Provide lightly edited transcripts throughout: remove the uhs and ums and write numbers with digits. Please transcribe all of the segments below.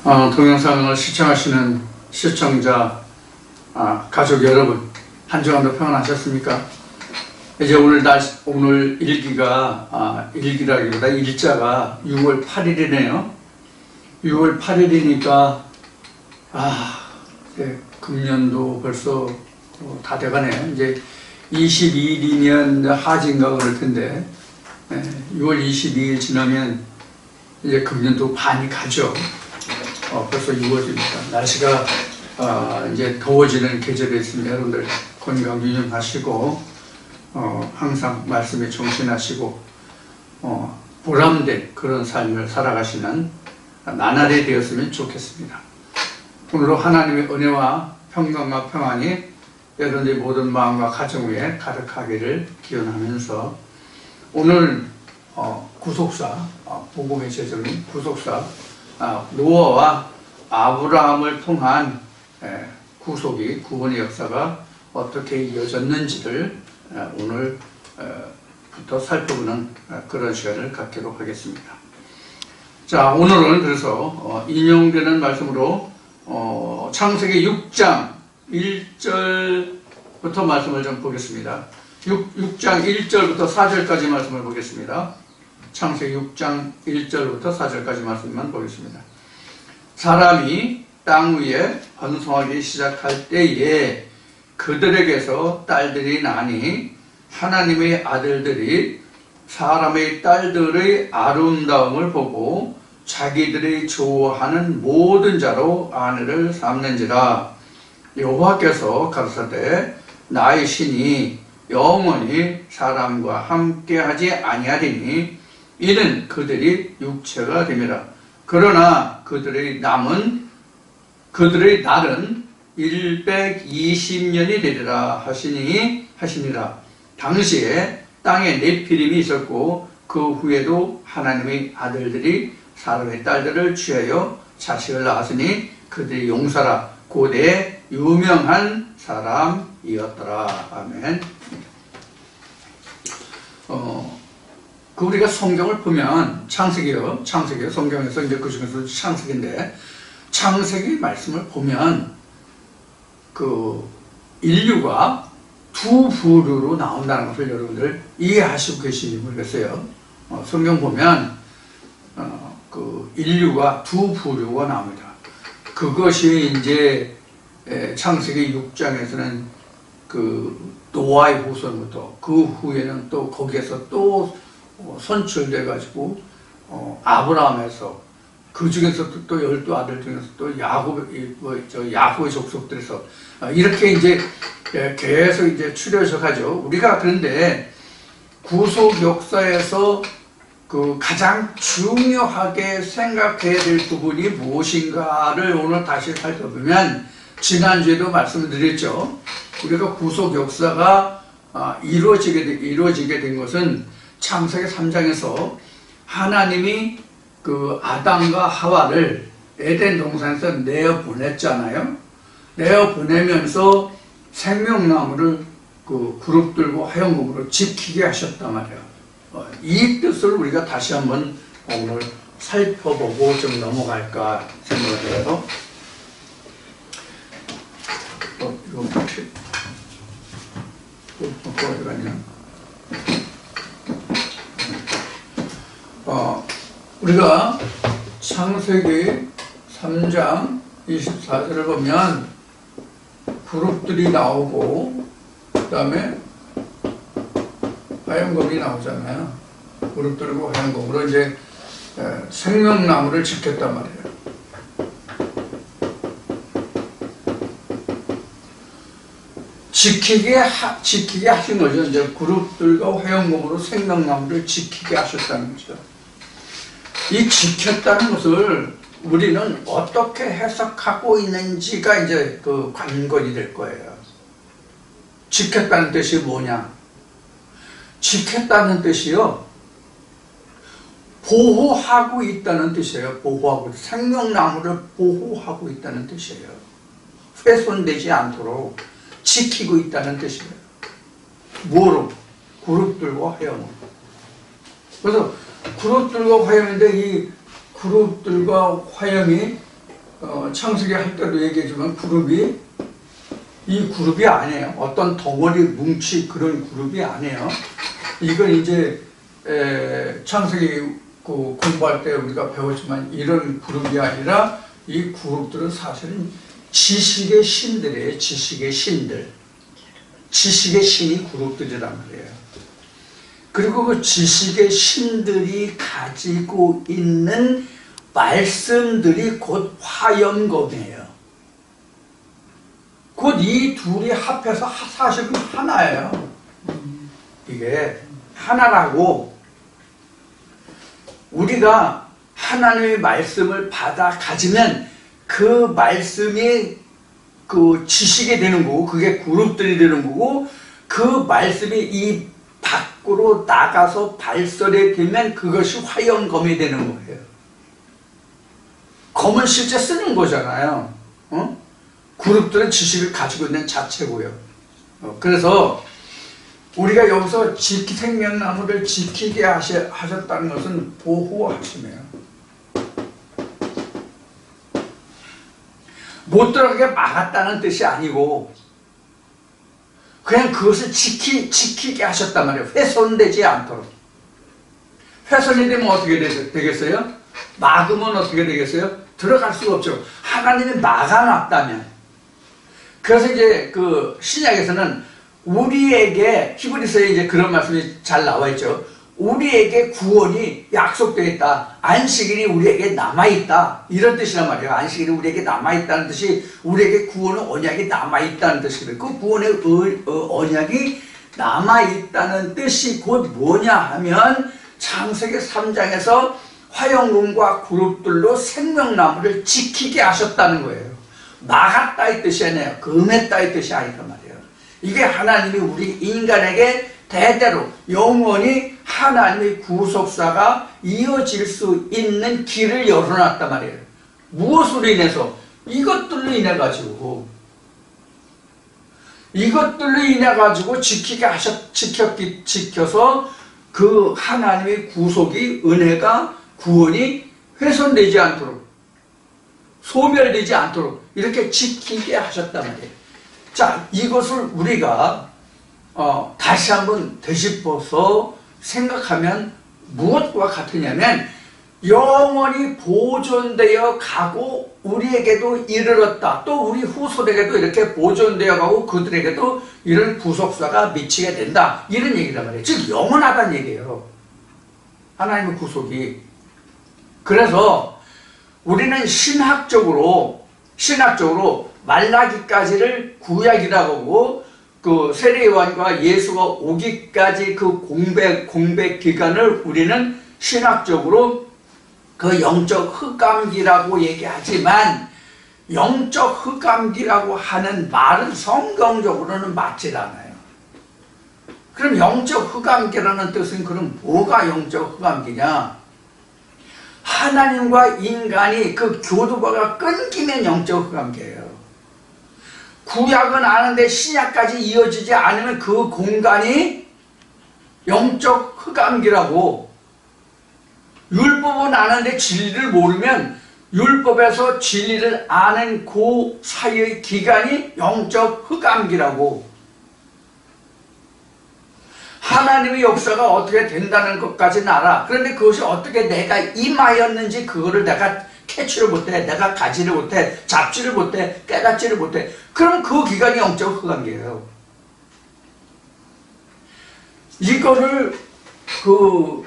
동영상을 시청하시는 시청자, 가족 여러분, 한 주간도 평안하셨습니까? 이제 오늘 일기라기보다 일자가 6월 8일이네요. 6월 8일이니까, 이제 금년도 벌써 다 돼가네. 이제 22일이면 하진가 그럴 텐데, 6월 22일 지나면 이제 금년도 반이 가죠. 벌써 6월입니다. 날씨가 이제 더워지는 계절이 있습니다. 여러분들 건강 유념하시고 항상 말씀에 정신하시고 보람된 그런 삶을 살아가시는 나날이 되었으면 좋겠습니다. 오늘도 하나님의 은혜와 평강과 평안이 여러분들의 모든 마음과 가정 위에 가득하기를 기원하면서 오늘 구속사, 복음의 제정인 구속사 노아와 아브라함을 통한 구원의 역사가 어떻게 이어졌는지를 오늘부터 살펴보는 그런 시간을 갖도록 하겠습니다. 자, 오늘은 그래서 인용되는 말씀으로 창세기 6장 1절부터 말씀을 좀 보겠습니다. 6장 1절부터 4절까지 말씀을 보겠습니다. 창세기 6장 1절부터 4절까지 말씀만 보겠습니다. 사람이 땅 위에 번성하기 시작할 때에 그들에게서 딸들이 나니 하나님의 아들들이 사람의 딸들의 아름다움을 보고 자기들이 좋아하는 모든 자로 아내를 삼는지라. 여호와께서 가라사대 나의 신이 영원히 사람과 함께하지 아니하리니 이는 그들이 육체가 됨이라. 그러나 그들의 날은 120년이 되리라 하시니라. 당시에 땅에 네피림이 있었고 그 후에도 하나님의 아들들이 사람의 딸들을 취하여 자식을 낳았으니 그들이 용사라 고대 유명한 사람이었더라. 아멘. 우리가 성경을 보면 창세기요. 성경에서 이제 그 중에서 창세기인데 창세기 말씀을 보면 그 인류가 두 부류로 나온다는 것을 여러분들 이해하시고 계시는지 모르겠어요. 성경 보면 그 인류가 두 부류가 나옵니다. 그것이 이제 창세기 6장에서는 그 노아의 후손부터 그 후에는 또 거기에서 또 선출돼 가지고 아브라함에서 그 중에서 또 12아들 중에서 또 야곱의 족속들에서 이렇게 이제 계속 이제 추려져 가죠. 우리가 그런데 구속 역사에서 그 가장 중요하게 생각해야 될 부분이 무엇인가를 오늘 다시 살펴보면 지난주에도 말씀을 드렸죠. 우리가 구속 역사가 이루어지게 된 것은 창세기 3장에서 하나님이 그 아담과 하와를 에덴 동산에서 내어보냈잖아요. 내어보내면서 생명나무를 그 그룹들과 화영금으로 지키게 하셨단 말이에요. 이 뜻을 우리가 다시 한번 오늘 살펴보고 좀 넘어갈까 생각을 해요. 이거 어떻게 어디 갔냐? 우리가 창세기 3장 24절을 보면 그룹들이 나오고 그 다음에 화영금이 나오잖아요. 그룹들과 화영금으로 이제 생명나무를 지켰단 말이에요. 지키게 하신 거죠. 이제 그룹들과 화영금으로 생명나무를 지키게 하셨다는 거죠. 이 지켰다는 것을 우리는 어떻게 해석하고 있는지가 이제 그 관건이 될 거예요. 지켰다는 뜻이 뭐냐? 지켰다는 뜻이요, 보호하고 있다는 뜻이에요. 생명나무를 보호하고 있다는 뜻이에요. 훼손되지 않도록 지키고 있다는 뜻이에요. 뭐로? 그룹들과 화염으로. 그래서 그룹들과 화염인데 이 그룹들과 화염이 창세기 할 때도 얘기했지만 그룹이 이 그룹이 아니에요. 어떤 덩어리 뭉치 그런 그룹이 아니에요. 이건 이제 창세기 공부할 때 우리가 배웠지만 이런 그룹이 아니라 이 그룹들은 사실은 지식의 신들이에요. 지식의 신들. 지식의 신이 그룹들이란 말이에요. 그리고 그 지식의 신들이 가지고 있는 말씀들이 곧 화연검이에요. 곧 이 둘이 합해서 사실은 하나예요. 이게 하나라고. 우리가 하나님의 말씀을 받아 가지면 그 말씀이 그 지식이 되는 거고, 그게 그룹들이 되는 거고, 그 말씀이 이 밖으로 나가서 발설이 되면 그것이 화연검이 되는 거예요. 검은 실제 쓰는 거잖아요. 그룹들은 지식을 가지고 있는 자체고요. 그래서 우리가 여기서 생명나무를 지키게 하셨다는 것은 보호하심이에요. 못 들어가게 막았다는 뜻이 아니고 그냥 그것을 지키게 하셨단 말이에요. 훼손되지 않도록. 훼손이 되면 어떻게 되겠어요? 막으면 어떻게 되겠어요? 들어갈 수가 없죠. 하나님이 막아놨다면. 그래서 이제 그 신약에서는 우리에게, 히브리서에 이제 그런 말씀이 잘 나와 있죠. 우리에게 구원이 약속되어 있다. 안식일이 우리에게 남아있다. 이런 뜻이란 말이에요. 안식일이 우리에게 남아있다는 뜻이 우리에게 구원의 언약이 남아있다는 뜻이거든요. 그 구원의 언약이 남아있다는 뜻이 곧 뭐냐 하면 창세기 3장에서 화영금과 그룹들로 생명나무를 지키게 하셨다는 거예요. 막았다 이 뜻이 아니에요. 금했다 이 뜻이 아니란 말이에요. 이게 하나님이 우리 인간에게 대대로 영원히 하나님의 구속사가 이어질 수 있는 길을 열어놨단 말이에요. 무엇으로 인해서? 이것들로 인해 가지고 지켜서 그 하나님의 구속이, 은혜가, 구원이 훼손되지 않도록, 소멸되지 않도록 이렇게 지키게 하셨단 말이에요. 자, 이것을 우리가 다시 한번 되짚어서 생각하면 무엇과 같으냐면 영원히 보존되어 가고 우리에게도 이르렀다. 또 우리 후손에게도 이렇게 보존되어 가고 그들에게도 이런 구속사가 미치게 된다. 이런 얘기란 말이에요. 즉 영원하다는 얘기예요. 하나님의 구속이. 그래서 우리는 신학적으로 말라기까지를 구약이라고 하고 그 세례요한과 예수가 오기까지 그 공백 기간을 우리는 신학적으로 그 영적 흑암기라고 얘기하지만 영적 흑암기라고 하는 말은 성경적으로는 맞질 않아요. 그럼 영적 흑암기라는 뜻은 그럼 뭐가 영적 흑암기냐? 하나님과 인간이 그 교두보가 끊기면 영적 흑암기예요. 구약은 아는데 신약까지 이어지지 않으면 그 공간이 영적 흑암기라고. 율법은 아는데 진리를 모르면 율법에서 진리를 아는 그 사이의 기간이 영적 흑암기라고. 하나님의 역사가 어떻게 된다는 것까지는 알아. 그런데 그것이 어떻게 내가 임하였는지 그거를 내가 캐치를 못해, 내가 가지를 못해, 잡지를 못해, 깨닫지를 못해. 그럼 그 기간이 영적 흑암기예요. 이거를 그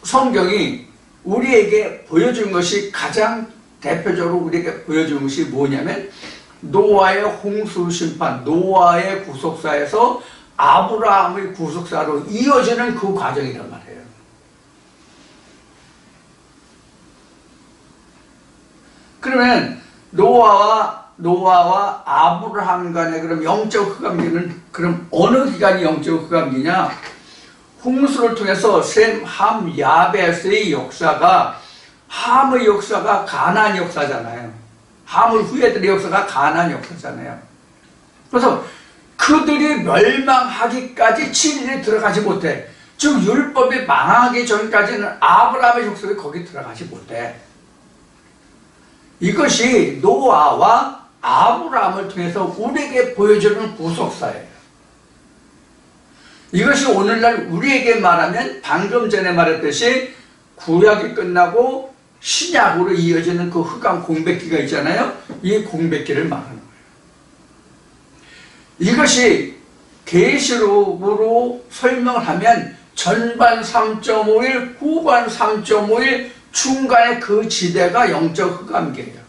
성경이 우리에게 보여준 것이, 가장 대표적으로 우리에게 보여준 것이 뭐냐면 노아의 홍수 심판, 노아의 구속사에서 아브라함의 구속사로 이어지는 그 과정이란 말이에요. 그러면 노아와 아브라함 간의 그럼 영적 흑암기는 그럼 어느 기간이 영적 흑암기냐? 홍수를 통해서 셈, 함, 야벳의 역사가, 함의 역사가 가나안 역사잖아요. 함을 후예들의 역사가 가나안 역사잖아요. 그래서 그들이 멸망하기까지 진리에 들어가지 못해. 즉 율법이 망하기 전까지는 아브라함의 족속이 거기 들어가지 못해. 이것이 노아와 아브라함을 통해서 우리에게 보여주는 구속사예요. 이것이 오늘날 우리에게 말하면 방금 전에 말했듯이 구약이 끝나고 신약으로 이어지는 그 흑암 공백기가 있잖아요. 이 공백기를 말하는 거예요. 이것이 계시록으로 설명을 하면 전반 3.5일, 후반 3.5일, 중간에 그 지대가 영적 흑암기예요.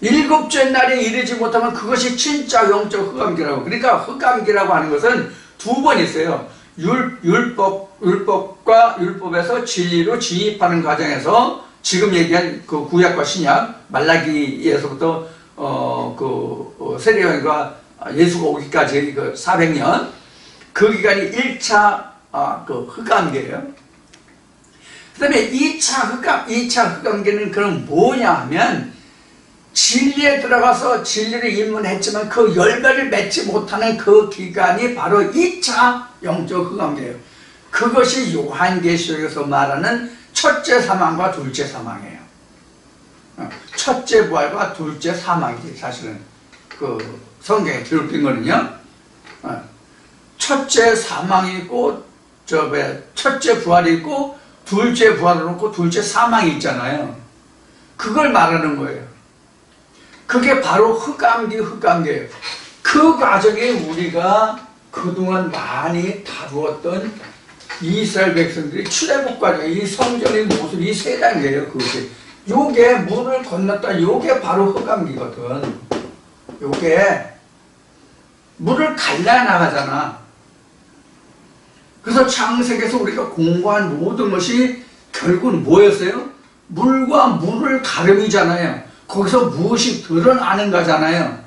일곱째 날에 이르지 못하면 그것이 진짜 영적 흑암기라고. 그러니까 흑암기라고 하는 것은 두 번 있어요. 율법과 율법에서 진리로 진입하는 과정에서 지금 얘기한 그 구약과 신약, 말라기에서부터 세례요한과 예수가 오기까지 그 400년, 그 기간이 1차 그 흑암기예요. 그 다음에 2차 흑암기는 그럼 뭐냐 하면 진리에 들어가서 진리를 입문했지만 그 열매를 맺지 못하는 그 기간이 바로 2차 영적 흑암기예요. 그것이 요한계시록에서 말하는 첫째 사망과 둘째 사망이에요. 첫째 부활과 둘째 사망이지 사실은 그 성경에 기록된 거는요. 첫째 사망이 있고 첫째 부활이 있고 둘째 부활을 놓고 둘째 사망이 있잖아요. 그걸 말하는 거예요. 그게 바로 흑암기예요. 그 과정에 우리가 그동안 많이 다루었던 이스라엘 백성들이 출애굽 과정, 이 성전의 모습, 이 세 단계예요. 그것이. 요게 물을 건넜다. 요게 바로 흑암기거든. 요게 물을 갈라나가잖아. 그래서 창세기에서 우리가 공부한 모든 것이 결국은 뭐였어요? 물과 물을 가름이잖아요. 거기서 무엇이 드러나는 거잖아요.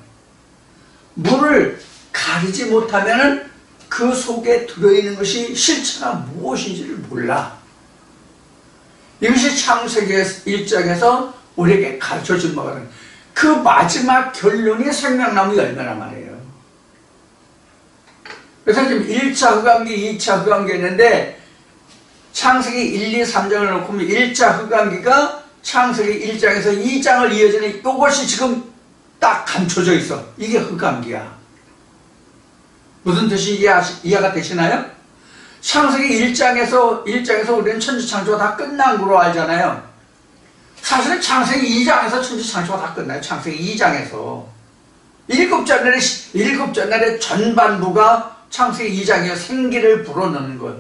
물을 가리지 못하면 그 속에 들어있는 것이 실체가 무엇인지를 몰라. 이것이 창세기 1장에서 우리에게 가르쳐준 바거든. 그 마지막 결론이 생명나무 열매란 말이에요. 그래서 지금 1차 흑암기, 2차 흑암기 했는데 창세기 1, 2, 3장을 놓고 보면 1차 흑암기가 창세기 1장에서 2장을 이어지는 이것이 지금 딱 감춰져 있어. 이게 흑암기야. 무슨 뜻이 이해가 되시나요? 창세기 1장에서 우리는 천지창조가 다 끝난 거로 알잖아요. 사실은 창세기 2장에서 천지창조가 다 끝나요. 창세기 2장에서. 일곱째 날에 전반부가 창세기 2장이요. 생기를 불어넣는 것.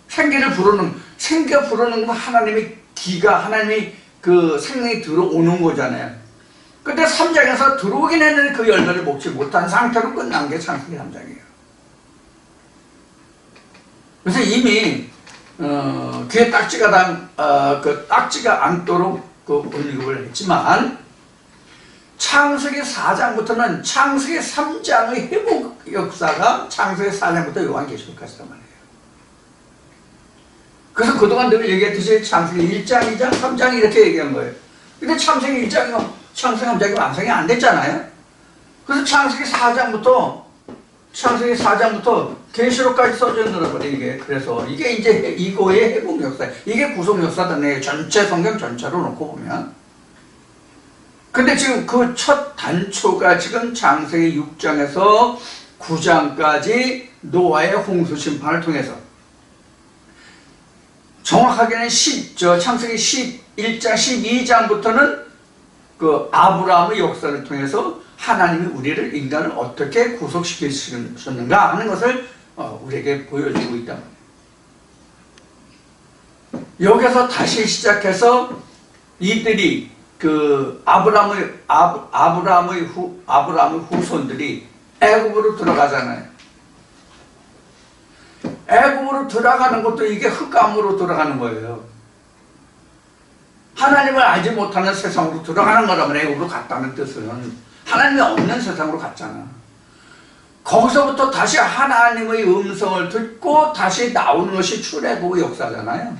생기를 불어넣는 건 하나님이 그 생명이 들어오는 거잖아요. 근데 3장에서 들어오긴 했는데 그 열매를 먹지 못한 상태로 끝난 게 창세기 3장이에요. 그래서 이미 귀에 딱지가 않도록 그 언급을 했지만 창세기 4장부터는 창세기 3장의 회복 역사가 창세기 4장부터 요한계시록까지란 말이에요. 그래서 그동안 늘 얘기했듯이 창세기 1장, 2장, 3장 이렇게 얘기한 거예요. 근데 창세기 1장이면 창세기 3장이 완성이 안 됐잖아요. 그래서 창세기 4장부터 계시록까지 써져 있는 거예요. 이게. 그래서 이게 이제 이거의 회복 역사, 이게 구속 역사다. 전체 성경 전체로 놓고 보면. 근데 지금 그 첫 단초가 지금 창세기 6장에서 9장까지 노아의 홍수 심판을 통해서, 정확하게는 창세기 11장, 12장부터는 그 아브라함의 역사를 통해서 하나님이 인간을 어떻게 구속시키셨는가 하는 것을 우리에게 보여주고 있다. 여기서 다시 시작해서 이들이 그 아브라함의 후손들이 애굽으로 들어가잖아요. 애굽으로 들어가는 것도 이게 흑암으로 들어가는 거예요. 하나님을 알지 못하는 세상으로 들어가는 거라면 애굽으로 갔다는 뜻은 하나님이 없는 세상으로 갔잖아. 거기서부터 다시 하나님의 음성을 듣고 다시 나오는 것이 출애굽의 역사잖아요.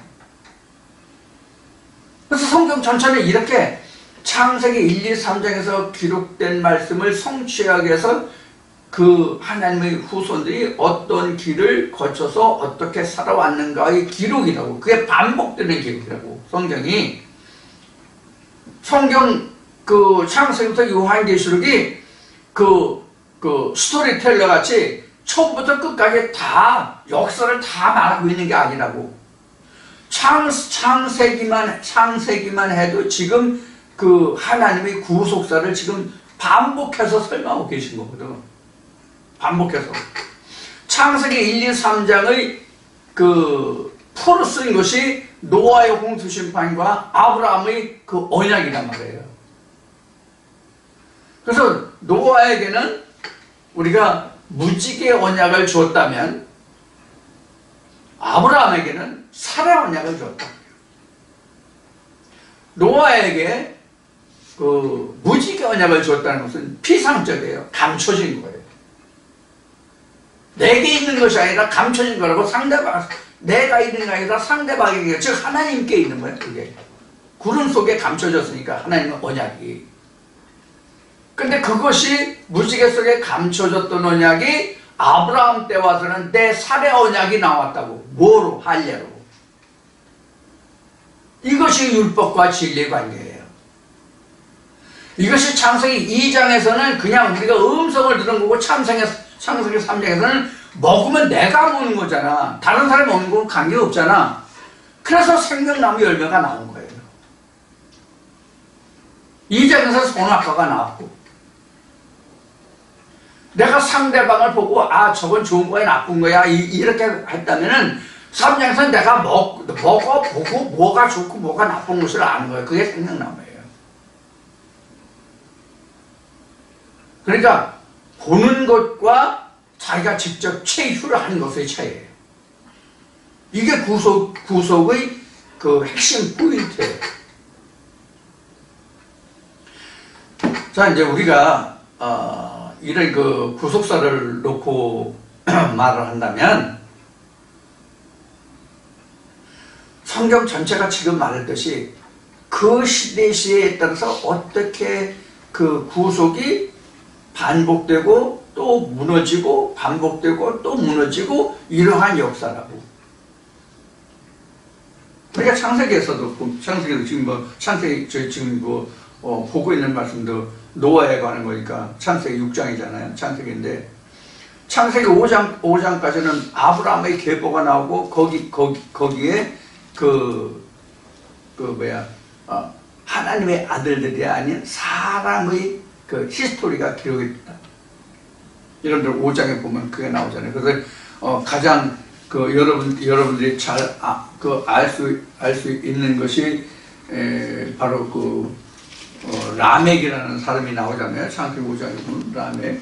그래서 성경 전체는 이렇게 창세기 1, 2, 3장에서 기록된 말씀을 성취하기 위해서 그 하나님의 후손들이 어떤 길을 거쳐서 어떻게 살아왔는가의 기록이라고, 그게 반복되는 기록이라고 성경이 성경 그 창세기부터 요한계시록이 그 스토리텔러 같이 처음부터 끝까지 다 역사를 다 말하고 있는 게 아니라고. 창세기만 해도 지금 그 하나님의 구속사를 지금 반복해서 설명하고 계신 거거든. 반복해서. 창세기 1, 2, 3장의 그 풀을 쓴 것이 노아의 홍수 심판과 아브라함의 그 언약이란 말이에요. 그래서 노아에게는 우리가 무지개 언약을 줬다면 아브라함에게는 살의 언약을 줬다. 노아에게 그 무지개 언약을 줬다는 것은 피상적이에요. 감춰진 거예요. 내게 있는 것이 아니라 감춰진 거라고 상대방, 내가 있는 게 아니라 상대방에게, 즉 하나님께 있는 거예요. 그게 구름 속에 감춰졌으니까 하나님의 언약이. 근데 그것이 무지개 속에 감춰졌던 언약이 아브라함 때 와서는 내 살의 언약이 나왔다고. 뭐로? 할례로. 이것이 율법과 진리의 관계예요. 이것이 창세기 2장에서는 그냥 우리가 음성을 들은 거고, 창세기 3장에서는 먹으면 내가 먹는 거잖아. 다른 사람이 먹는 거는 관계없잖아. 그래서 생명나무 열매가 나온 거예요. 2장에서 선악과가 나왔고, 내가 상대방을 보고 아 저건 좋은 거야 나쁜 거야 이렇게 했다면은 3장에서는 내가 먹어보고 뭐가 좋고 뭐가 나쁜 것을 아는 거예요. 그게 생명나무예요. 그러니까 보는 것과 자기가 직접 체휴를 하는 것의 차이예요. 이게 구속의 그 핵심 포인트예요. 자, 이제 우리가 이런 그 구속사를 놓고 말을 한다면, 성경 전체가 지금 말했듯이 그 시대에 따라서 어떻게 그 구속이 반복되고 또 무너지고 반복되고 또 무너지고 이러한 역사라고. 그러니까 창세기에서도 저희 지금 보고 있는 말씀도 노아에 관한 거니까 창세기 6장이잖아요. 창세기인데 창세기 5장까지는 아브라함의 계보가 나오고 거기에 하나님의 아들들이 아닌 사람의 그 히스토리가 기록이 됐다. 여러분들 5장에 보면 그게 나오잖아요. 그래서 가장 여러분들이 잘 알 수 있는 것이 바로 라멕이라는 사람이 나오잖아요. 창세기 5장에 보면 라멕,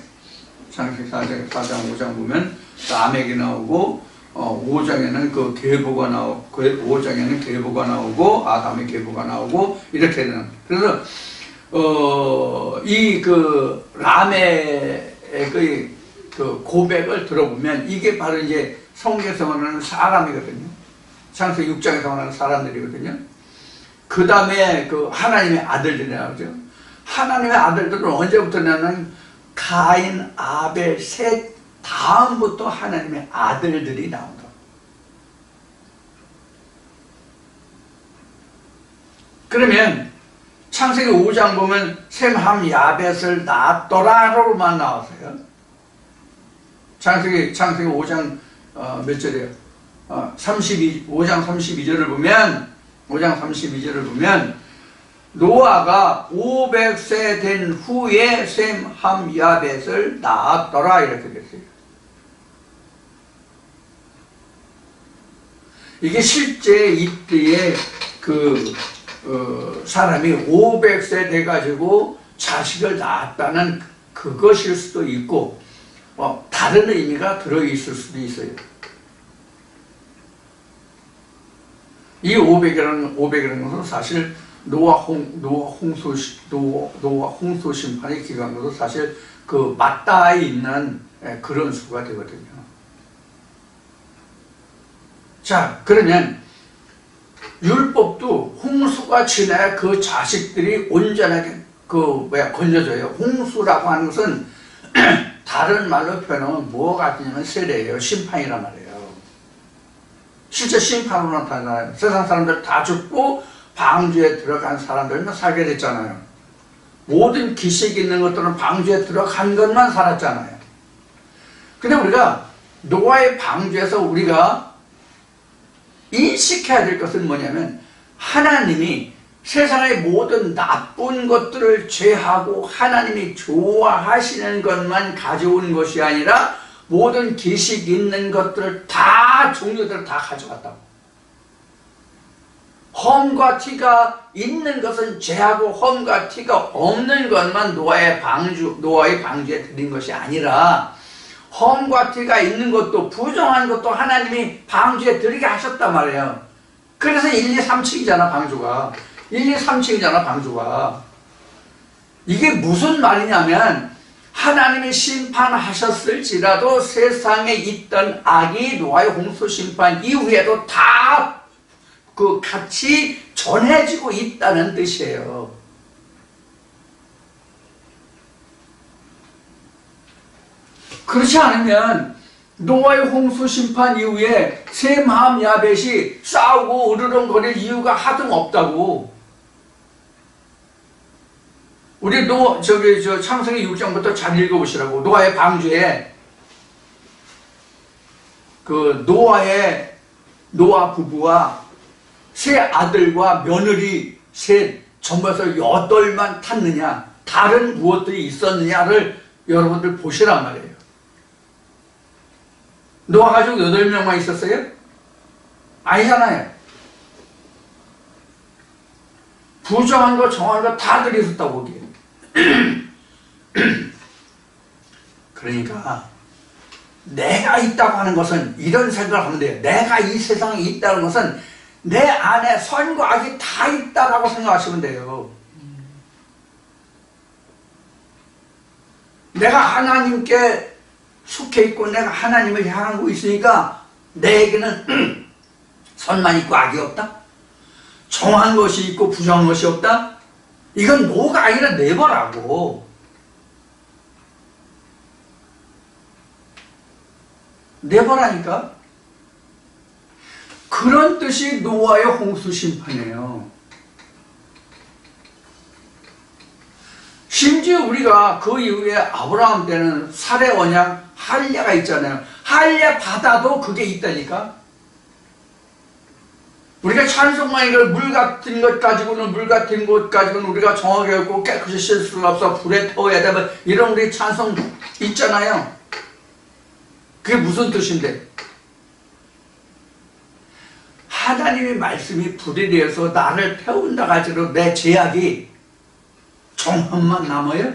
창세기 4장, 5장 보면 라멕이 나오고 5장에는 그 계보가 나오고 5장에는 계보가 나오고 아담의 계보가 나오고 이렇게 되는. 그래서 이 라멕의 그 고백을 들어보면 이게 바로 이제 성경에서 말하는 사람이거든요. 창세기 6장에서 말하는 사람들이거든요. 그 다음에 하나님의 아들들이 나오죠. 하나님의 아들들은 언제부터냐면 가인, 아벨, 셋 다음부터 하나님의 아들들이 나온다. 창세기 창세기 5장 보면 셈, 함, 야벳을 낳았더라로만 나왔어요. 창세기 5장 몇 절이에요? 5장 32절을 보면 노아가 500세 된 후에 셈, 함, 야벳을 낳았더라 이렇게 됐어요. 이게 실제 이때에 사람이 500세 돼가지고 자식을 낳았다는 그것일 수도 있고, 다른 의미가 들어있을 수도 있어요. 이 500이라는 것은 사실 노아 홍수 심판의 기간으로도 사실 맞닿아 있는 그런 수가 되거든요. 자, 그러면 율법도 홍수가 지나야 그 자식들이 온전하게 건져져요. 홍수라고 하는 것은 다른 말로 표현하면 뭐가 같냐면 세례예요. 심판이란 말이에요. 실제 심판으로 나타나요. 세상 사람들 다 죽고 방주에 들어간 사람들만 살게 됐잖아요. 모든 기식 있는 것들은 방주에 들어간 것만 살았잖아요. 근데 우리가 노아의 방주에서 우리가 인식해야 될 것은 뭐냐면, 하나님이 세상의 모든 나쁜 것들을 죄하고 하나님이 좋아하시는 것만 가져온 것이 아니라 모든 기식 있는 것들을 다, 종류들을 다 가져갔다고. 험과 티가 있는 것은 죄하고 험과 티가 없는 것만 노아의 방주에 드린 것이 아니라, 험과 티가 있는 것도 부정한 것도 하나님이 방주에 들이게 하셨단 말이에요. 그래서 1, 2, 3층이잖아 방주가. 1, 2, 3층이잖아 방주가. 이게 무슨 말이냐면, 하나님이 심판하셨을지라도 세상에 있던 악이 노아의 홍수 심판 이후에도 다 같이 전해지고 있다는 뜻이에요. 그렇지 않으면 노아의 홍수 심판 이후에 셈, 함, 야벳이 싸우고 으르렁거릴 이유가 하등 없다고. 우리 창세기 6장부터 잘 읽어보시라고. 노아의 방주에 노아 부부와 세 아들과 며느리 셋 전부에서 8만 탔느냐, 다른 무엇들이 있었느냐를 여러분들 보시란 말이에요. 노아 가족 8명만 있었어요? 아니잖아요. 부정한 거 정한 거 다들 있었다고 보기에. 그러니까 내가 있다고 하는 것은 이런 생각을 하면 돼요. 내가 이 세상에 있다는 것은 내 안에 선과 악이 다 있다라고 생각하시면 돼요. 내가 하나님께 속해 있고 내가 하나님을 향하고 있으니까 내에게는 선만 있고 악이 없다? 정한 것이 있고 부정한 것이 없다? 이건 노가 아니라 네버라고. 네버라니까. 그런 뜻이 노아의 홍수 심판이에요. 심지어 우리가 그 이후에 아브라함 때는 살의 언약 할례가 있잖아요. 할례 받아도 그게 있다니까. 우리가 찬송만 이걸 물 같은 것 가지고는 우리가 정하게 하고 깨끗이 씻을 수 없어 불에 태워야 돼, 이런 우리 찬송 있잖아요. 그게 무슨 뜻인데? 하나님의 말씀이 불에 대해서 나를 태운다 가지고 내 죄악이 정함만 남아요?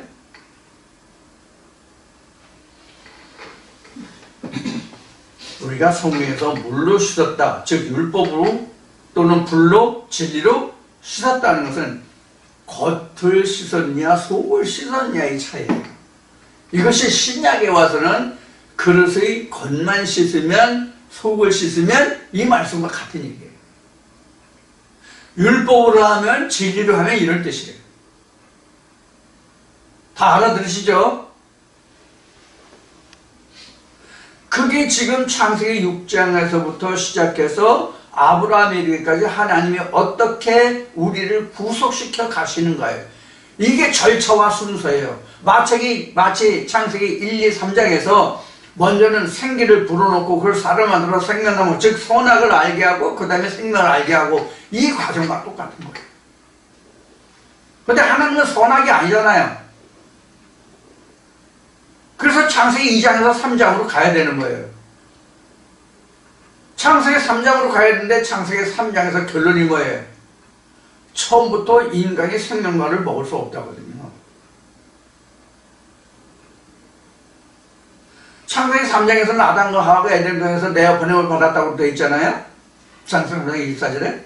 우리가 성경에서 물로 씻었다, 즉 율법으로 또는 불로 진리로 씻었다는 것은 겉을 씻었냐 속을 씻었냐의 차이예요. 이것이 신약에 와서는 그릇의 겉만 씻으면, 속을 씻으면 이 말씀과 같은 얘기예요. 율법으로 하면, 진리로 하면 이런 뜻이에요. 다 알아들으시죠? 그게 지금 창세기 6장에서부터 시작해서 아브라함에 이르기까지 하나님이 어떻게 우리를 구속시켜 가시는가요? 이게 절차와 순서예요. 마치 창세기 1, 2, 3장에서 먼저는 생기를 불어넣고 그걸 살을 만들어 생명나무, 즉 선악을 알게 하고 그 다음에 생명을 알게 하고, 이 과정과 똑같은 거예요. 근데 하나님은 선악이 아니잖아요. 그래서 창세기 2장에서 3장으로 가야 되는 거예요. 창세기 3장으로 가야 되는데 창세기 3장에서 결론이 뭐예요? 처음부터 인간이 생명과를 먹을 수 없다거든요. 창세기 3장에서는 아담과 하와가 에덴동에서 내어 보냄을 받았다고 되어 있잖아요. 창세기 3장 24절에.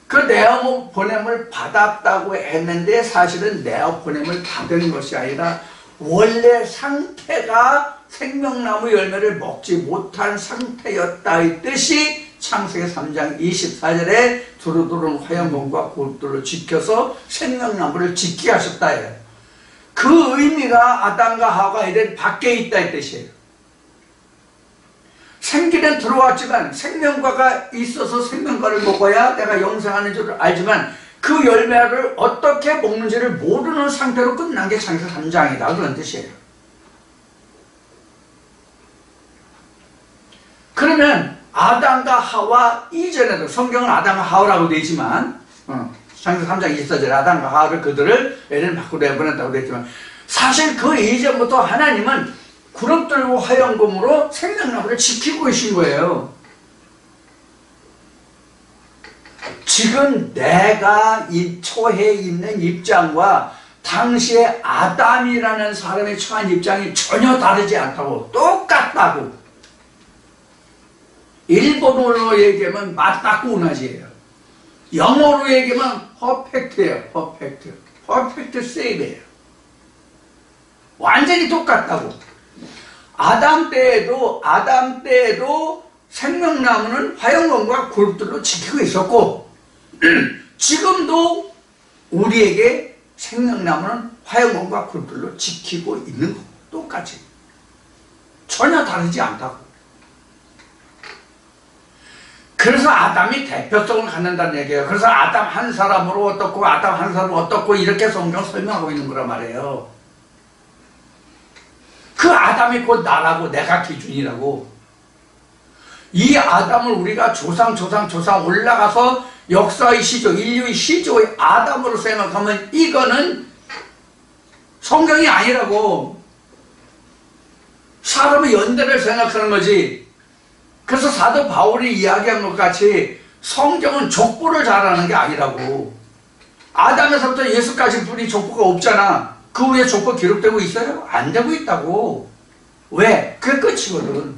그 내어 보냄을 받았다고 했는데 사실은 내어 보냄을 받은 것이 아니라 원래 상태가 생명나무 열매를 먹지 못한 상태였다, 이 뜻이 창세기 3장 24절에 두루두루 화염봉과 고립돌을 지켜서 생명나무를 지키게 하셨다 해요. 그 의미가 아담과 하와가 에덴 밖에 있다 이 뜻이에요. 생기는 들어왔지만 생명과가 있어서 생명과를 먹어야 내가 영생하는 줄 알지만 그 열매를 어떻게 먹는지를 모르는 상태로 끝난 게 창세기 3장이다. 그런 뜻이에요. 그러면 아담과 하와 이전에도 성경은 아담과 하와라고 되어 있지만 창세기 3장 24절에 아담과 하와를 그들을 에덴 밖으로 내보냈다고 되어 있지만 사실 그 이전부터 하나님은 그룹들과 화영금으로 생명나무를 지키고 계신 거예요. 지금 내가 이 처해 있는 입장과 당시에 아담이라는 사람이 처한 입장이 전혀 다르지 않다고, 똑같다고. 일본어로 얘기하면 맞다고 우나지예요. 영어로 얘기하면 퍼펙트예요. 퍼펙트 세이브예요. 완전히 똑같다고. 아담 때에도 생명나무는 화영금과 그룹들로 지키고 있었고 지금도 우리에게 생명나무는 화영금과 그룹들로 지키고 있는 거 똑같이 전혀 다르지 않다고. 그래서 아담이 대표성을 갖는다는 얘기예요. 그래서 아담 한 사람으로 어떻고 아담 한 사람으로 어떻고 이렇게 성경 설명하고 있는 거란 말이에요. 그 아담이 곧 나라고 내가 기준이라고. 이 아담을 우리가 조상 올라가서 역사의 시조, 인류의 시조의 아담으로 생각하면 이거는 성경이 아니라고. 사람의 연대를 생각하는 거지. 그래서 사도 바울이 이야기한 것 같이 성경은 족보를 잘하는 게 아니라고. 아담에서부터 예수까지 분이 족보가 없잖아. 그 후에 족보 기록되고 있어요? 안 되고 있다고. 왜? 그게 끝이거든.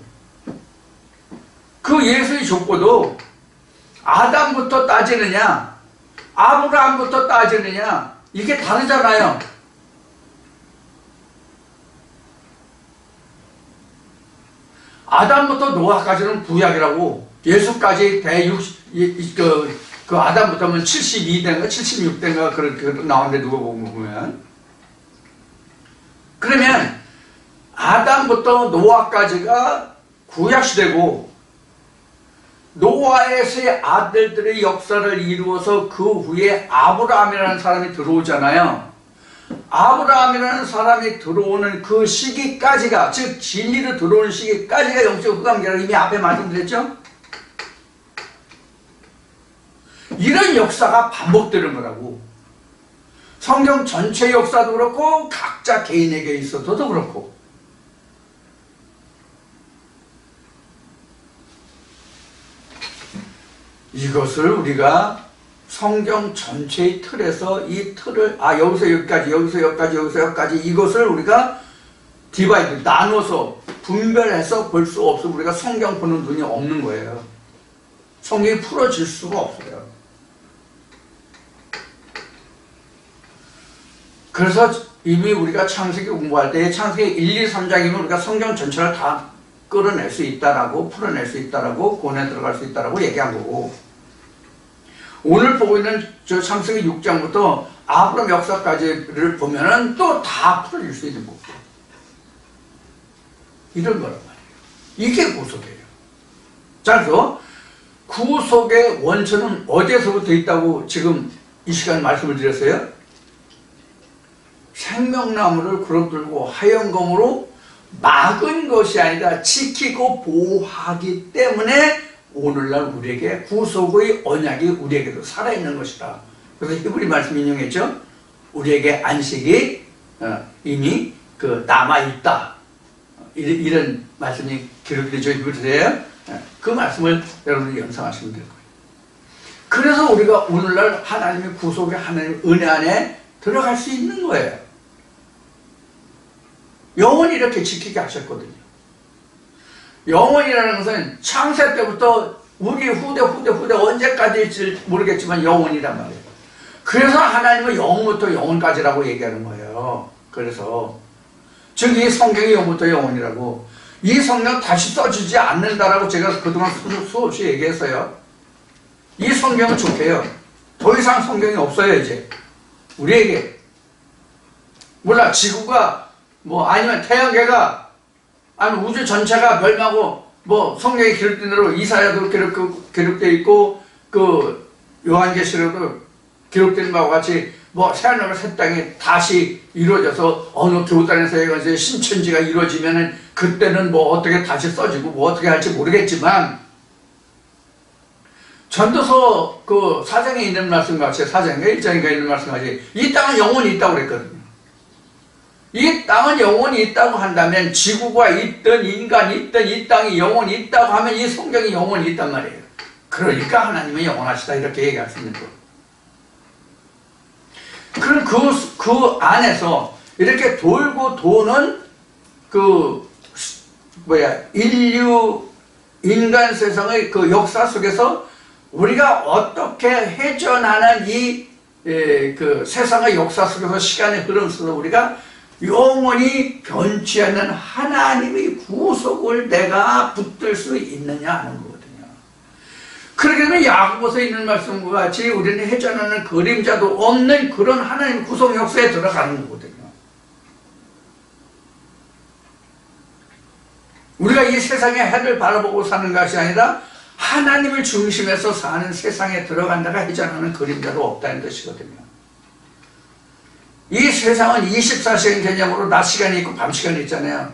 그 예수의 족보도 아담부터 따지느냐 아브라함부터 따지느냐 이게 다르잖아요. 아담부터 노아까지는 구약이라고, 예수까지 그 아담부터는 72대인가 76대인가 그렇게 나오는데 누가 보면 그러면 아담부터 노아까지가 구약시대고 노아에서의 아들들의 역사를 이루어서 그 후에 아브라함이라는 사람이 들어오잖아요. 아브라함이라는 사람이 들어오는 그 시기까지가, 즉 진리로 들어오는 시기까지가 영적 흑암기라고 이미 앞에 말씀드렸죠. 이런 역사가 반복되는 거라고. 성경 전체 역사도 그렇고 각자 개인에게 있어서도 그렇고. 이것을 우리가 성경 전체의 틀에서 이 틀을 여기서 여기까지 여기서 여기까지 여기서 여기까지 이것을 우리가 디바이드 나눠서 분별해서 볼 수 없어. 우리가 성경 보는 눈이 없는 거예요. 성경이 풀어질 수가 없어요. 그래서 이미 우리가 창세기 공부할 때 창세기 1, 2, 3장이면 우리가 성경 전체를 다 끌어낼 수 있다라고, 풀어낼 수 있다라고, 고뇌 들어갈 수 있다라고 얘기한 거고, 오늘 보고 있는 저 창세기 6장부터 아브라함 역사까지를 보면은 또 다 풀어질 수 있는 거고, 이런 거란 말이에요. 이게 구속이에요. 자, 그래서 구속의 원천은 어디에서부터 있다고 지금 이 시간에 말씀을 드렸어요? 생명나무를 그룹 들고 하영검으로 막은 것이 아니라 지키고 보호하기 때문에 오늘날 우리에게 구속의 언약이 우리에게도 살아있는 것이다. 그래서 히브리 말씀 인용했죠. 우리에게 안식이 이미 남아있다. 이런 말씀이 기록이 되죠. 히브리서에. 그 말씀을 여러분이 연상하시면 될 거예요. 그래서 우리가 오늘날 하나님의 구속의 하나님의 은혜 안에 들어갈 수 있는 거예요. 영원히 이렇게 지키게 하셨거든요. 영원이라는 것은 창세 때부터 우리 후대 언제까지일지 모르겠지만 영원이란 말이에요. 그래서 하나님은 영원부터 영원까지라고 얘기하는 거예요. 그래서 즉 이 성경이 영원부터 영원이라고, 이 성경 다시 써주지 않는다라고 제가 그동안 수없이 얘기했어요. 이 성경은 좋게요. 더 이상 성경이 없어요. 이제 우리에게 몰라 지구가 아니면 태양계가 아니면 우주 전체가 멸망하고 뭐 성경에 기록된 대로 이사야도 기록되어 있고 그 요한계시록도 기록된 바와 같이 뭐 새하늘과 새 땅이 다시 이루어져서 어느 교단에서 해가지고 신천지가 이루어지면은 그때는 뭐 어떻게 다시 써지고 뭐 어떻게 할지 모르겠지만 전도서 그 4장에 있는 말씀과 같이 4장인가 1장인가 있는 말씀과 같이 이 땅은 영원히 있다고 그랬거든요. 이 땅은 영원히 있다고 한다면 지구가 있든 인간이 있든 이 땅이 영원히 있다고 하면 이 성경이 영원히 있단 말이에요. 그러니까 하나님은 영원하시다 이렇게 얘기할 수 있는 거예요. 그럼 그 안에서 이렇게 돌고 도는 인간 세상의 그 역사 속에서 우리가 어떻게 회전하는 그 세상의 역사 속에서 시간의 흐름 속에서 우리가 영원히 변치 않는 하나님의 구속을 내가 붙들 수 있느냐 하는 거거든요. 그러게 되면 야고보서에 있는 말씀과 같이 우리는 회전하는 그림자도 없는 그런 하나님의 구속 역사에 들어가는 거거든요. 우리가 이 세상의 해를 바라보고 사는 것이 아니라 하나님을 중심에서 사는 세상에 들어간다가 회전하는 그림자도 없다는 것이거든요. 이 세상은 24시간 개념으로 낮 시간이 있고 밤 시간이 있잖아요.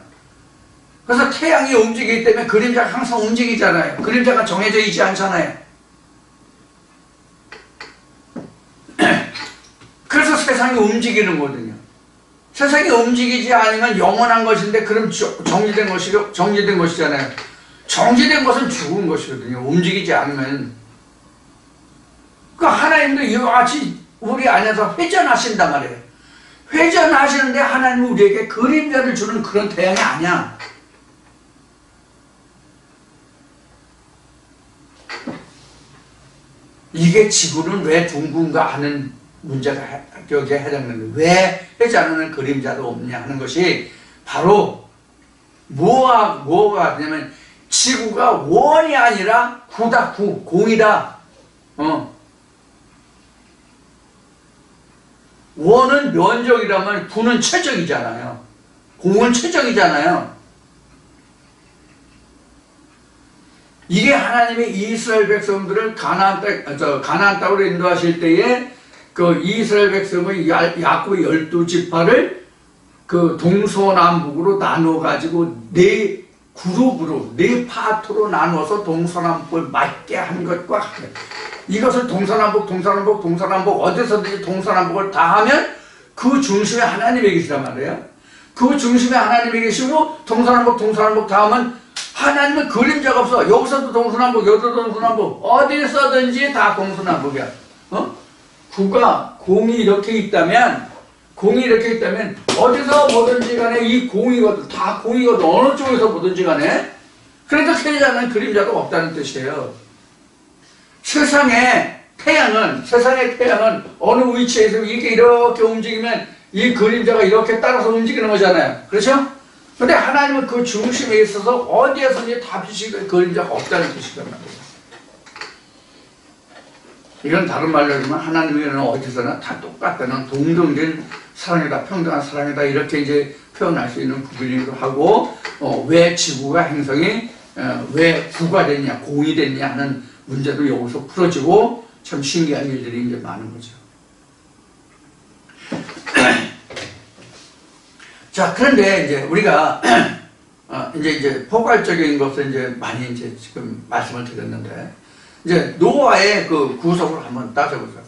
그래서 태양이 움직이기 때문에 그림자가 항상 움직이잖아요. 그림자가 정해져 있지 않잖아요. 그래서 세상이 움직이는 거거든요. 세상이 움직이지 않으면 영원한 것인데 그럼 정지된 것이잖아요. 정지된 것은 죽은 것이거든요. 움직이지 않으면. 그 하나님도 이와 같이 우리 안에서 회전하신단 말이에요. 회전하시는데 하나님은 우리에게 그림자를 주는 그런 태양이 아니야. 이게 지구는 왜 둥근가 하는 문제가 여기에 해당되는 거예요. 왜 회전하는 그림자도 없냐 하는 것이 바로 뭐가 되냐면 지구가 원이 아니라 구다, 공이다. 원은 면적이라면 구는 최적이잖아요. 공은 최적이잖아요. 이게 하나님이 이스라엘 백성들을 가나안 땅으로 인도하실 때에 그 이스라엘 백성의 야곱의 12지파를 그 동서남북으로 나누어 가지고 네 그룹으로 네 파트로 나누어서 동서남북을 맞게 한 것과 같아요. 이것을 동서남북 어디서든지 동서남북을 다 하면 그 중심에 하나님이 계시란 말이에요. 그 중심에 하나님이 계시고 동서남북 다 하면 하나님은 그림자가 없어. 여기서도 동서남북 여기서도 동서남북 어디서든지 다 동서남북이야. 공이 이렇게 있다면 어디서 보든지 간에 이 공이거든. 다 공이거든. 어느 쪽에서 보든지 간에. 그러니까 회전하는 그림자가 없다는 뜻이에요. 세상의 태양은 어느 위치에서 이게 이렇게 움직이면 이 그림자가 이렇게 따라서 움직이는 거잖아요. 그렇죠? 근데 하나님은 그 중심에 있어서 어디에서든지 다 비치고 그림자가 없다는 뜻이란 말이에요. 이건 다른 말로 하면 하나님은 어디서나 다 똑같다는 동등된 사랑이다, 평등한 사랑이다 이렇게 이제 표현할 수 있는 부분이기도 하고 왜 지구가 행성이 왜 구가 됐냐, 공이 됐냐 하는 문제도 여기서 풀어지고 참 신기한 일들이 이제 많은 거죠. 자, 그런데 이제 우리가 이제 포괄적인 것을 이제 많이 이제 지금 말씀을 드렸는데 이제 노아의 그 구속을 한번 따져보자.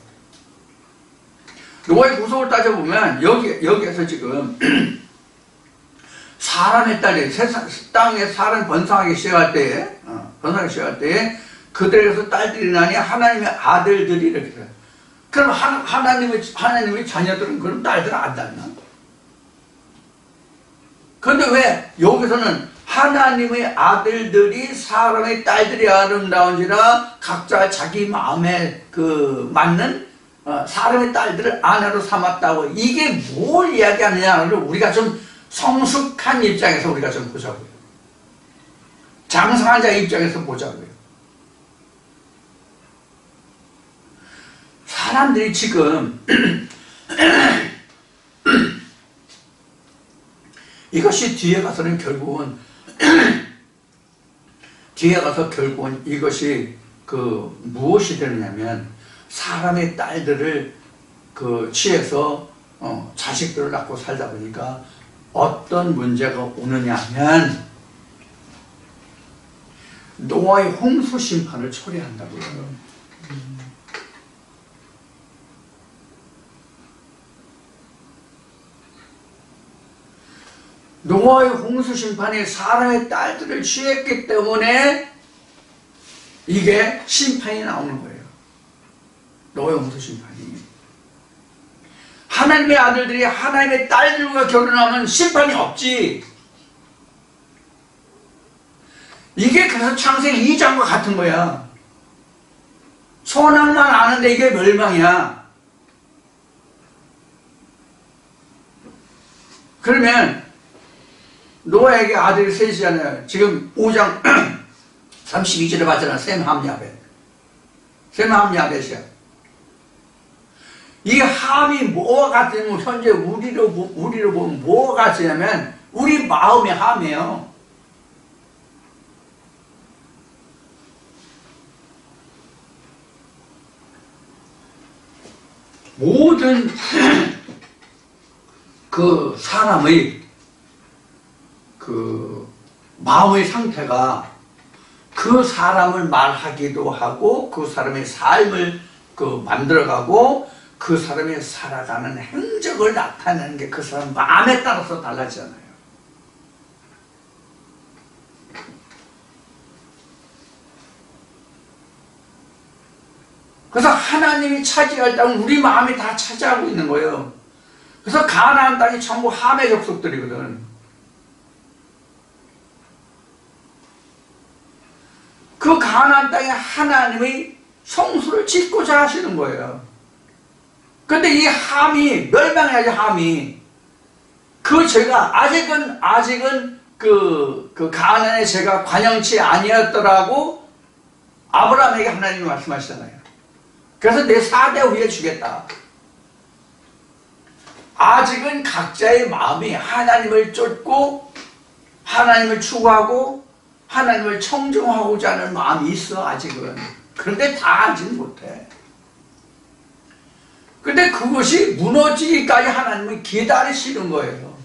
노아의 구속을 따져보면 여기에서 지금 사람의 딸이 땅에 사람 번성하기 시작할 때에 그들에게서 딸들이 나니 하나님의 아들들이 이렇게 돼요. 그럼 하나님의 자녀들은 그럼 딸들 안 낳나? 그런데 왜 여기서는 하나님의 아들들이 사람의 딸들이 아름다운지라 각자 자기 마음에 그 맞는 사람의 딸들을 아내로 삼았다고 이게 뭘 이야기하느냐를 우리가 좀 성숙한 입장에서 우리가 좀 보자고요. 장성한 자 입장에서 보자고요. 사람들이 지금 이것이 뒤에 가서는 결국은 뒤에 가서 결국은 이것이 무엇이 되느냐면 사람의 딸들을 취해서 자식들을 낳고 살다 보니까 어떤 문제가 오느냐 하면 노아의 홍수 심판을 초래한다고요. 노아의 홍수 심판이 사람의 딸들을 취했기 때문에 이게 심판이 나오는 거예요. 노아의 홍수 심판이. 하나님의 아들들이 하나님의 딸들과 결혼하면 심판이 없지. 이게 그래서 창세기 2장과 같은 거야. 선악만 아는데 이게 멸망이야. 그러면 노아에게 아들이 셋이잖아요. 지금 5장 32절에 봤잖아. 셈, 함, 야벳. 셈, 함, 야벳이야. 이 함이 뭐와 같으면 현재 우리로 보면 뭐가 같으냐면 우리 마음의 함이에요. 모든 그 사람의 마음의 상태가 그 사람을 말하기도 하고 그 사람의 삶을 만들어가고 그 사람이 살아가는 행적을 나타내는 게 그 사람 마음에 따라서 달라지잖아요. 그래서 하나님이 차지할 땅은 우리 마음이 다 차지하고 있는 거예요. 그래서 가나안 땅이 전부 함의 족속들이거든. 그 가나안 땅에 하나님의 성수를 짓고자 하시는 거예요. 근데 이 함이 멸망해야지. 함이 그 죄가 아직은 그 가나안의 죄가 관영치 아니었더라고 아브라함에게 하나님이 말씀하시잖아요. 그래서 내 4대 후에 주겠다. 아직은 각자의 마음이 하나님을 쫓고 하나님을 추구하고 하나님을 청정하고자 하는 마음이 있어. 아직은. 그런데 다 알지는 못해. 근데 그것이 무너지기까지 하나님은 기다리시는 거예요.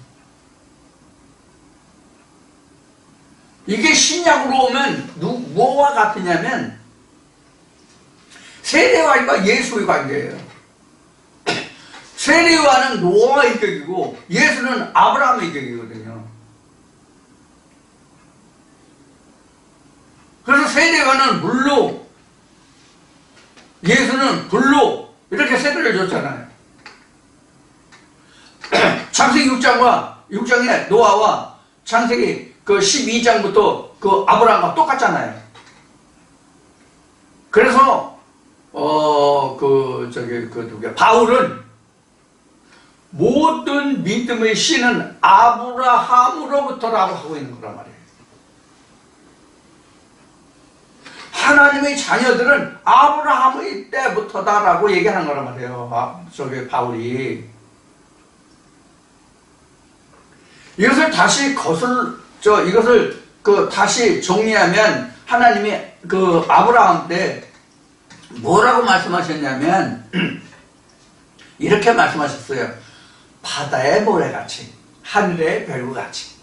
이게 신약으로 오면 뭐와 같으냐면 세례와가 예수의 관계예요. 세례와는 노아의 격이고 예수는 아브라함의 격이거든요. 그래서 세례와는 물로 예수는 불로 이렇게 세례를 줬잖아요. 창세기 6장에 노아와 창세기 12장부터 아브라함과 똑같잖아요. 그래서 바울은 모든 믿음의 씨는 아브라함으로부터라고 하고 있는 거란 말이에요. 하나님의 자녀들은 아브라함의 때부터다라고 얘기하는 거란 말이에요. 바울이. 이것을 다시 이것을 다시 정리하면 하나님이 아브라함 때 뭐라고 말씀하셨냐면 이렇게 말씀하셨어요. 바다의 모래같이 하늘의 별과 같이.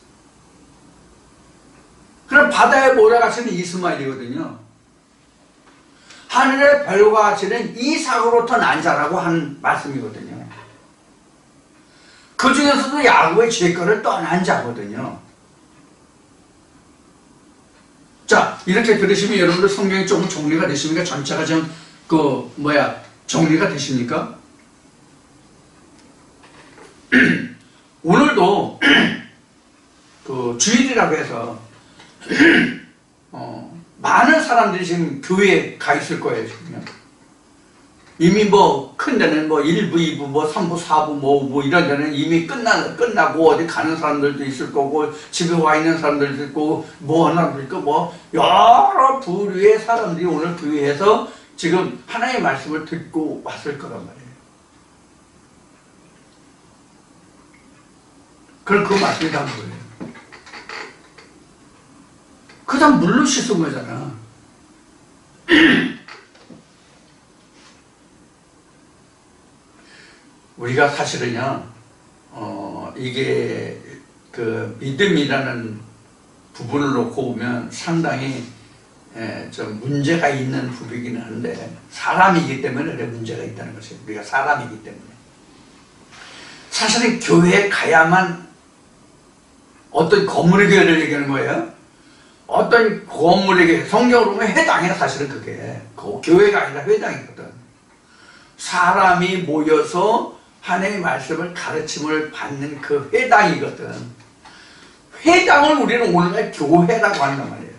그럼 바다의 모래같이는 이스마엘이거든요. 하늘의 별과 같이는 이삭으로부터 난 자라고 하는 말씀이거든요. 그 중에서도 야곱의 죄거를 떠난 자거든요. 자, 이렇게 들으시면 여러분들 성경이 조금 정리가 되십니까? 전체가 좀 정리가 되십니까? 오늘도 주일이라고 해서 많은 사람들이 지금 교회에 가 있을 거예요. 지금 이미 큰 데는 1부, 2부, 3부, 4부 이런 데는 이미 끝나고 어디 가는 사람들도 있을 거고 집에 와 있는 사람들도 있고 하나도 있고 여러 부류의 사람들이 오늘 교회에서 지금 하나님의 말씀을 듣고 왔을 거란 말이에요. 그럼 그 말씀이 다 뭐예요? 그 그다음 물로 씻은 거잖아. 우리가 사실은요, 이게 그 믿음이라는 부분을 놓고 보면 상당히 좀 문제가 있는 부분이긴 한데, 사람이기 때문에 그래 문제가 있다는 것이에요. 우리가 사람이기 때문에. 사실은 교회에 가야만, 어떤 건물의 교회를 얘기하는 거예요. 어떤 건물에게, 성경으로 보면 회당이야, 사실은 그게. 그 교회가 아니라 회당이거든. 사람이 모여서 하나님의 말씀을 가르침을 받는 그 회당이거든. 회당을 우리는 오늘날 교회라고 한단 말이에요.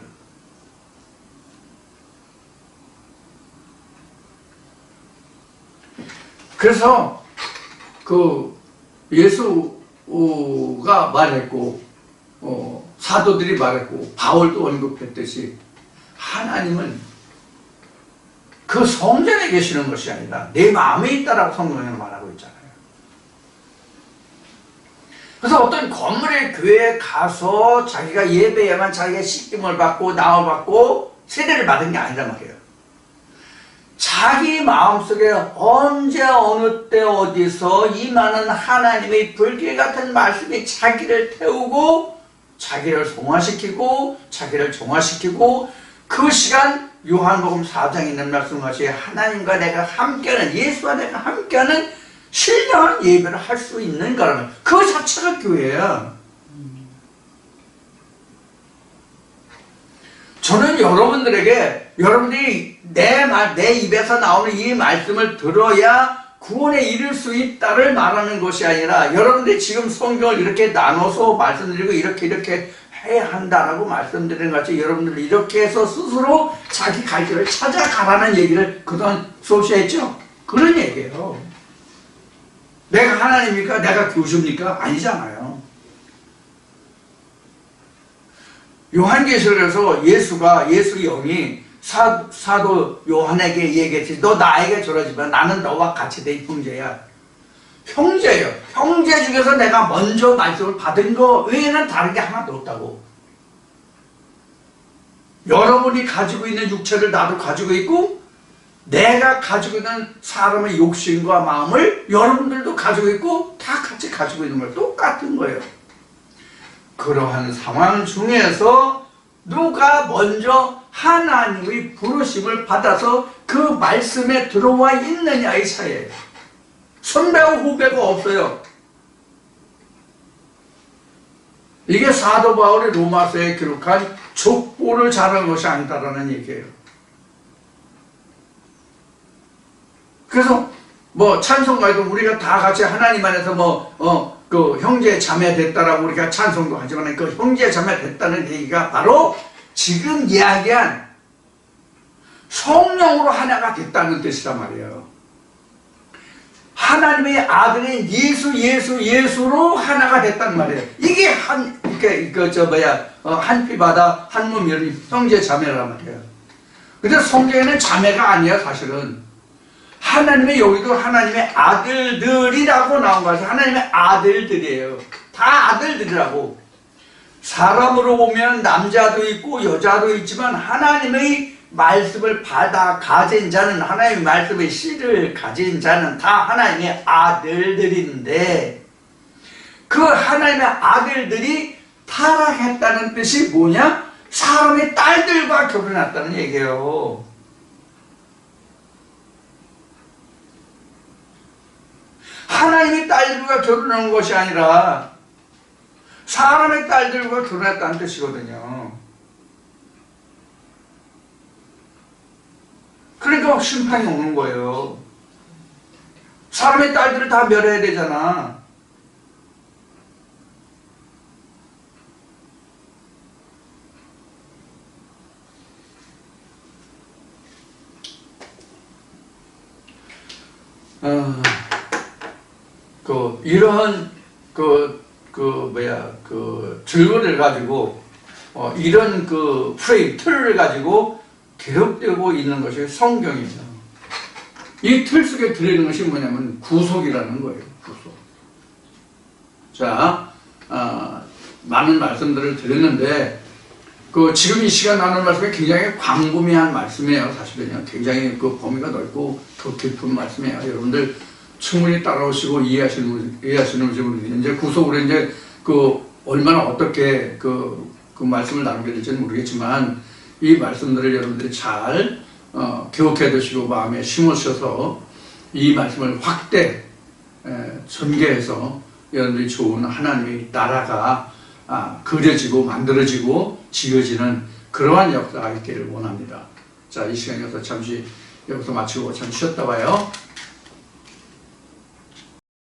그래서 그 예수가 말했고, 사도들이 말했고, 바울도 언급했듯이 하나님은 그 성전에 계시는 것이 아니라 내 마음에 있다라고 성경에 말하고 있잖아요. 그래서 어떤 건물의 교회에 가서 자기가 예배에만 자기가 씻김을 받고 나을 받고 세례를 받은 게 아니란 말이에요. 자기 마음속에 언제 어느 때 어디서 임하는 하나님의 불길 같은 말씀이 자기를 태우고 자기를 성화시키고 자기를 정화시키고, 그 시간 요한복음 4장에 있는 말씀같이 하나님과 내가 함께하는, 예수와 내가 함께하는 신령한 예배를 할 수 있는 거라면 그 자체가 교회야. 저는 여러분들에게, 여러분들이 내 입에서 나오는 이 말씀을 들어야 구원에 이를 수 있다를 말하는 것이 아니라, 여러분들이 지금 성경을 이렇게 나눠서 말씀드리고 이렇게 해야 한다라고 말씀드리는 것 같이 여러분들 이렇게 해서 스스로 자기 갈 길을 찾아가라는 얘기를 그동안 수없이 했죠. 그런 얘기예요. 내가 하나님입니까? 내가 교주입니까? 아니잖아요. 요한계시록에서 예수 영이 사도 요한에게 얘기했지, 너 나에게 저러지만 나는 너와 같이 된 형제야. 형제예요. 형제 중에서 내가 먼저 말씀을 받은 거 외에는 다른 게 하나도 없다고. 여러분이 가지고 있는 육체를 나도 가지고 있고, 내가 가지고 있는 사람의 욕심과 마음을 여러분들도 가지고 있고, 다 같이 가지고 있는 걸 똑같은 거예요. 그러한 상황 중에서 누가 먼저 하나님의 부르심을 받아서 그 말씀에 들어와 있느냐의 차이예요. 선배와 후배가 없어요. 이게 사도 바울이 로마서에 기록한 족보를 잘한 것이 아니다라는 얘기예요. 그래서 뭐 찬송가에도 우리가 다 같이 하나님 안에서 그 형제 자매 됐다라고 우리가 찬송도 하지만, 그 형제 자매 됐다는 얘기가 바로 지금 이야기한 성령으로 하나가 됐다는 뜻이란 말이에요. 하나님의 아들인 예수로 하나가 됐단 말이에요. 이게 한 피바다 한 몸이 형제 자매란 말이에요. 근데 성경에는 자매가 아니야, 사실은. 하나님의, 여기도 하나님의 아들들이라고 나온 것이 하나님의 아들들이에요. 다 아들들이라고. 사람으로 보면 남자도 있고 여자도 있지만, 하나님의 말씀을 받아 가진 자는, 하나님의 말씀의 씨를 가진 자는 다 하나님의 아들들인데, 그 하나님의 아들들이 타락했다는 뜻이 뭐냐? 사람의 딸들과 결혼했다는 얘기예요. 하나님의 딸들과 결혼한 것이 아니라 사람의 딸들과 결혼했다는 뜻이거든요. 그러니까 심판이 오는 거예요. 사람의 딸들을 다 멸해야 되잖아. 이러한 줄거리를 가지고 이런 프레임, 틀을 가지고 기록되고 있는 것이 성경입니다. 이 틀 속에 들어있는 것이 뭐냐면 구속이라는 거예요. 구속. 자, 많은 말씀들을 드렸는데 지금 이 시간 나누는 말씀이 굉장히 광범위한 말씀이에요. 사실은요. 굉장히 그 범위가 넓고 더 깊은 말씀이에요. 여러분들 충분히 따라오시고 이해하시는 분이 이제 구속으로 이제 얼마나 어떻게 그 말씀을 나누게 될지는 모르겠지만 이 말씀들을 여러분들이 잘 기억해 두시고 마음에 심으셔서 이 말씀을 확대 전개해서 여러분들이 좋은 하나님의 나라가 그려지고 만들어지고 지어지는 그러한 역사가 있기를 원합니다. 자, 이 시간에 여기서 잠시 여기서 마치고 잠시 쉬었다 와요.